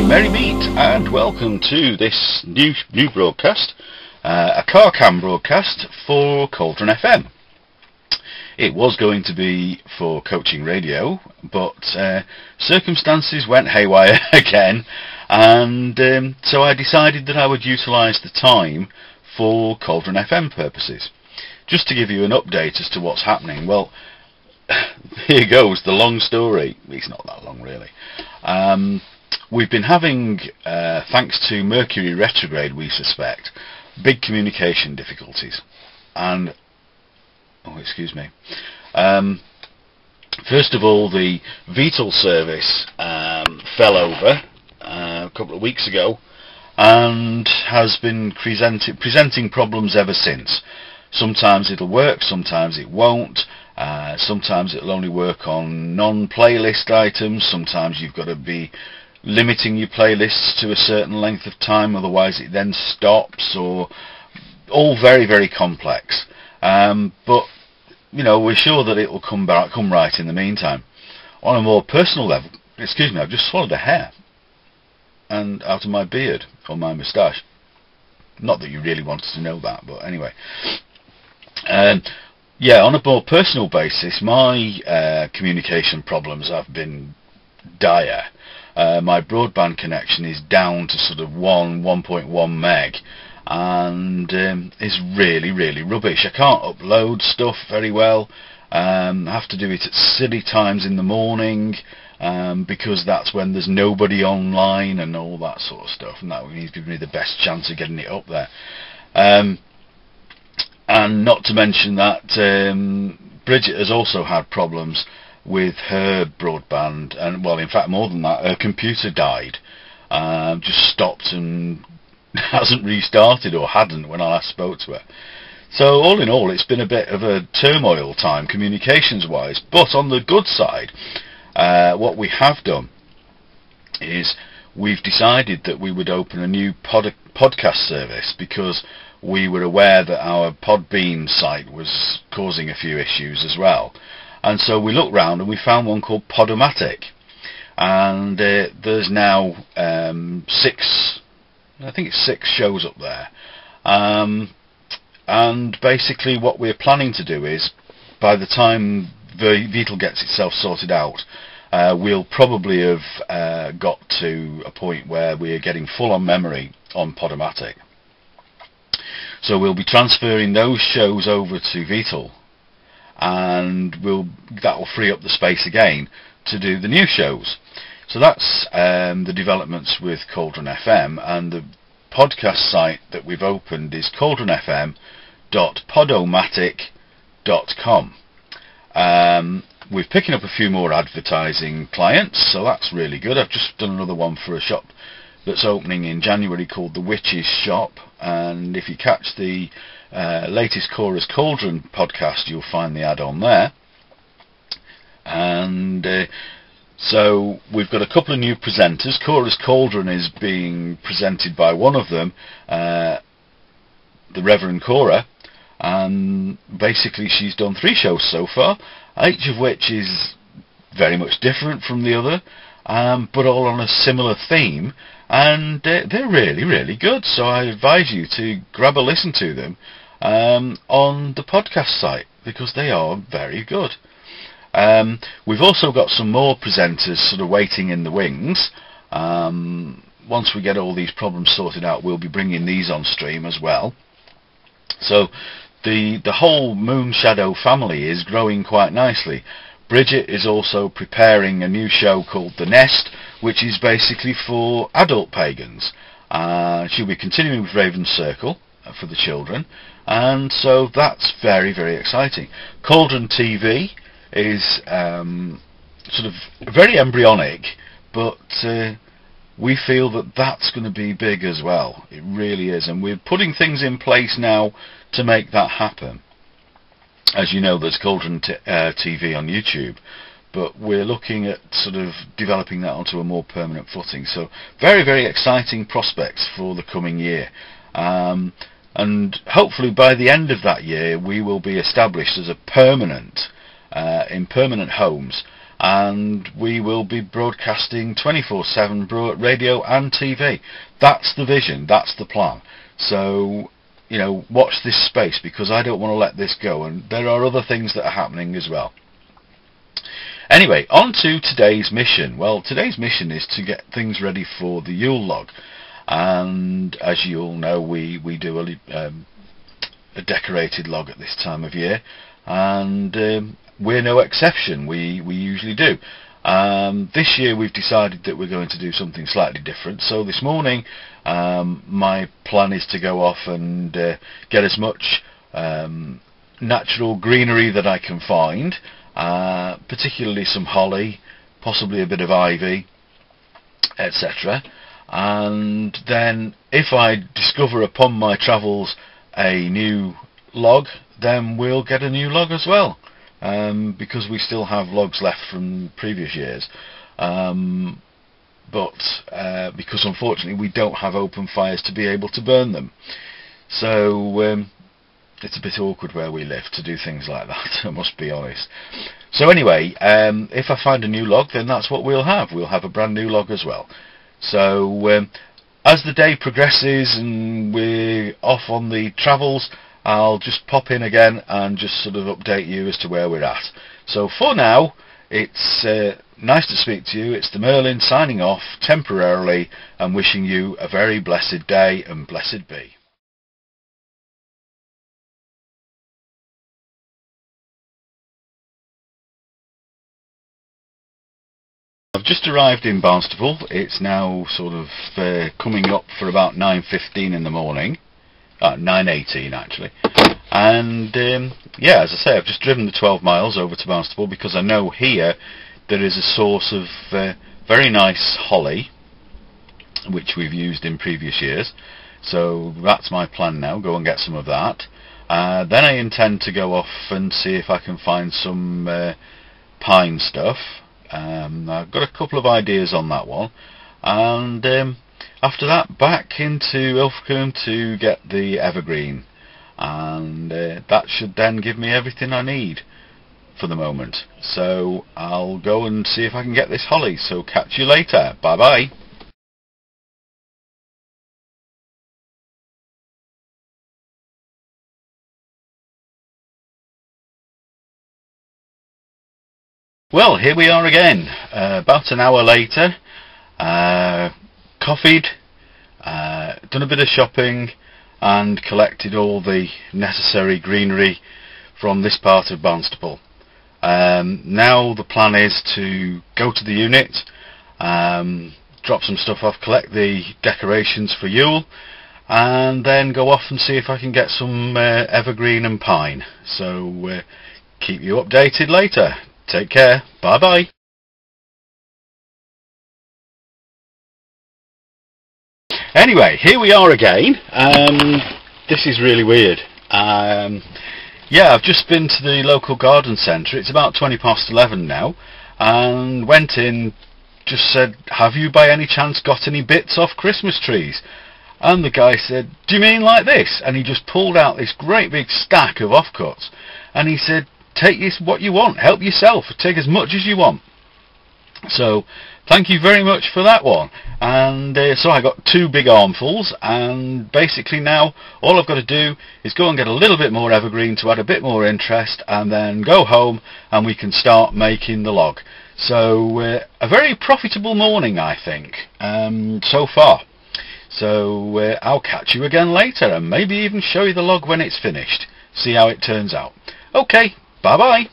Merry meet and welcome to this new broadcast, a car cam broadcast for Cauldron FM. It was going to be for coaching radio, but circumstances went haywire again, and so I decided that I would utilise the time for Cauldron FM purposes. Just to give you an update as to what's happening, well, here goes the long story. It's not that long really. We've been having, thanks to Mercury retrograde, we suspect, big communication difficulties. And, first of all, the Vital service fell over a couple of weeks ago and has been presenting problems ever since. Sometimes it'll work, sometimes it won't. Sometimes it'll only work on non-playlist items. Sometimes you've got to be limiting your playlists to a certain length of time, otherwise it then stops, or all very, very complex. But you know, we're sure that it will come right in the meantime. On a more personal level, excuse me, I've just swallowed a hair and out of my beard or my moustache. Not that you really wanted to know that, but anyway. Yeah, on a more personal basis, my communication problems have been dire. My broadband connection is down to sort of 1.1 meg, and is really, really rubbish. I can't upload stuff very well. I have to do it at silly times in the morning, because that's when there's nobody online and all that sort of stuff, and that gives me the best chance of getting it up there. And not to mention that Bridget has also had problems with her broadband, and well, in fact more than that, her computer died, just stopped and hasn't restarted, or hadn't when I last spoke to her. So all in all, it's been a bit of a turmoil time communications wise. But on the good side, what we have done is we've decided that we would open a new podcast service, because we were aware that our Podbean site was causing a few issues as well. And so we looked round and we found one called Podomatic, and there's now six shows up there, and basically what we're planning to do is, by the time Vital gets itself sorted out, we'll probably have got to a point where we're getting full on memory on Podomatic. So we'll be transferring those shows over to Vital, and that will free up the space again to do the new shows. So that's the developments with Cauldron FM, and the podcast site that we've opened is cauldronfm.podomatic.com. We're picking up a few more advertising clients, so that's really good. I've just done another one for a shop that's opening in January called The Witch's Shop, and if you catch the latest Cora's Cauldron podcast, you'll find the ad on there. And so we've got a couple of new presenters. Cora's Cauldron is being presented by one of them, the Reverend Cora, and basically she's done 3 shows so far, each of which is very much different from the other, but all on a similar theme, and they're really, really good. So I advise you to grab a listen to them on the podcast site, because they are very good. We've also got some more presenters sort of waiting in the wings. Once we get all these problems sorted out, we'll be bringing these on stream as well. So the whole Moon Shadow family is growing quite nicely. Bridget is also preparing a new show called The Nest, which is basically for adult pagans. She'll be continuing with Raven's Circle for the children, and so that's very, very exciting. Cauldron TV is sort of very embryonic, but we feel that that's going to be big as well. It really is, and we're putting things in place now to make that happen. As you know, there's Cauldron TV on YouTube, but we're looking at sort of developing that onto a more permanent footing. So very, very exciting prospects for the coming year. And hopefully by the end of that year we will be established as a permanent, in permanent homes, and we will be broadcasting 24/7 radio and TV. That's the vision, that's the plan. So, you know, watch this space, because I don't want to let this go, and there are other things that are happening as well. Anyway, on to today's mission. Well, today's mission is to get things ready for the Yule Log, and as you all know, we do a decorated log at this time of year, and we're no exception. We usually do. This year we've decided that we're going to do something slightly different. So this morning my plan is to go off and get as much natural greenery that I can find, particularly some holly, possibly a bit of ivy, etc. And then if I discover upon my travels a new log, then we'll get a new log as well, because we still have logs left from previous years, but because unfortunately we don't have open fires to be able to burn them, so it's a bit awkward where we live to do things like that, I must be honest. So anyway, if I find a new log, then that's what we'll have a brand new log as well. So as the day progresses and we're off on the travels, I'll just pop in again and just sort of update you as to where we're at. So for now, it's nice to speak to you. It's the Merlin signing off temporarily and wishing you a very blessed day, and blessed be. I've just arrived in Barnstaple. It's now sort of coming up for about 9:15 in the morning. 9:18 actually. And yeah, as I say, I've just driven the 12 miles over to Barnstaple because I know here there is a source of very nice holly, which we've used in previous years. So that's my plan now, go and get some of that. Then I intend to go off and see if I can find some pine stuff. I've got a couple of ideas on that one, and after that back into Ilfracombe to get the evergreen, and that should then give me everything I need for the moment. So I'll go and see if I can get this holly, so catch you later. Bye bye. Well, here we are again, about an hour later, coffeed, done a bit of shopping and collected all the necessary greenery from this part of Barnstaple. Now the plan is to go to the unit, drop some stuff off, collect the decorations for Yule, and then go off and see if I can get some evergreen and pine. So keep you updated later. Take care. Bye bye. Anyway, here we are again. This is really weird. Yeah, I've just been to the local garden centre. It's about 11:20 now, and went in, just said, have you by any chance got any bits off Christmas trees? And the guy said, do you mean like this? And he just pulled out this great big stack of offcuts, and he said, take what you want, help yourself, take as much as you want. So thank you very much for that one. And so I got 2 big armfuls, and basically now all I've got to do is go and get a little bit more evergreen to add a bit more interest, and then go home and we can start making the log. So a very profitable morning, I think, so far. So I'll catch you again later, and maybe even show you the log when it's finished, see how it turns out. Okay, bye bye.